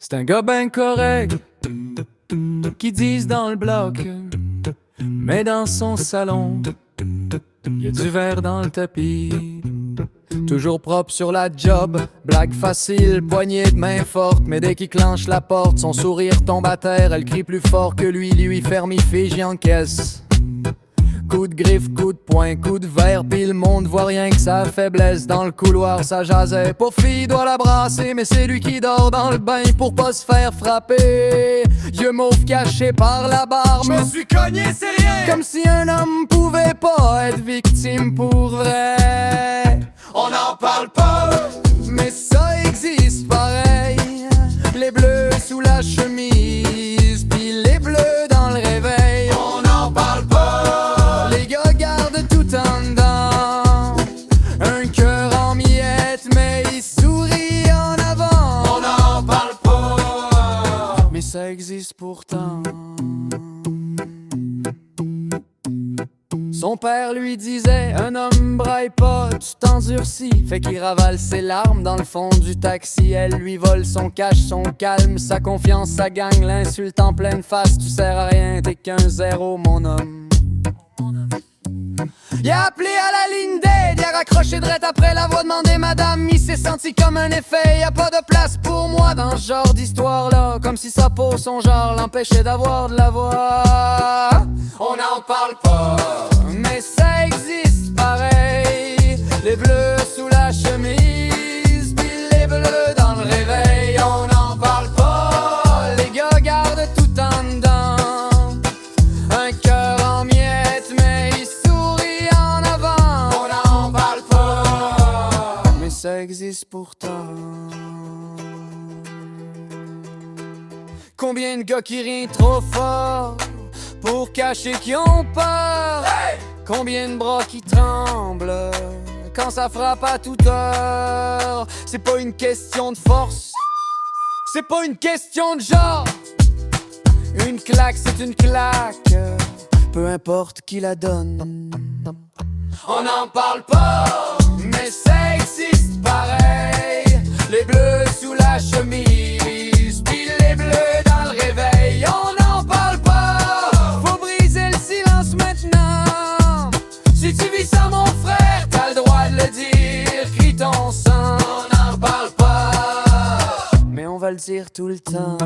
C'est un gars ben correct qui disent dans le bloc, mais dans son salon, y a du verre dans le tapis. Toujours propre sur la job, blague facile, poignée de main forte. Mais dès qu'il clenche la porte, son sourire tombe à terre. Elle crie plus fort que lui ferme, il fige, il encaisse. Coup de griffe, coup de poing, coup de verre, pis le monde voit rien que sa faiblesse. Dans le couloir, ça jasait. Pauvre fille doit la brasser, mais c'est lui qui dort dans le bain pour pas se faire frapper. Yeux mauve caché par la barbe. Je me suis cogné, c'est rien. Comme si un homme pouvait pas être victime pour vrai. On n'en parle pas, mais ça existe pareil. Les bleus sous la chemise, pis les bleus dans le réveil. On n'en parle pas, les gars gardent tout en dedans. Un cœur en miettes, mais il sourit en avant. On n'en parle pas, mais ça existe pourtant. Son père lui disait, un homme braille pas, tu t'endurcis. Fait qu'il ravale ses larmes dans le fond du taxi. Elle lui vole son cash, son calme, sa confiance, sa gang. L'insulte en pleine face, tu sers à rien, t'es qu'un zéro mon homme. Il a appelé à la ligne d'aide, il a raccroché drette après la voix demandé madame. Il s'est senti comme un effet, y a pas de place pour moi dans ce genre d'histoire-là. Comme si sa peau, son genre, l'empêchait d'avoir de la voix. on n'en parle pas, mais ça existe pareil. Les bleus sous la chemise, puis les bleus dans le réveil. on n'en parle pas, les gars gardent tout en dedans. Un cœur en miettes, mais il sourit en avant. on n'en parle pas, mais ça existe pourtant. Combien de gars qui rient trop fort pour cacher qu'ils ont peur? hey! Combien de bras qui tremblent quand ça frappe à toute heure? C'est pas une question de force, c'est pas une question de genre. Une claque, c'est une claque, peu importe qui la donne. On n'en parle pas, mais ça existe pareil. Les bleus sous la chemise, puis les bleus dans le réveil. On n'en parle pas, faut briser le silence maintenant. Si tu vis ça mon frère, t'as le droit de le dire, crie ton sang. on n'en parle pas, Mais on va le dire tout le temps.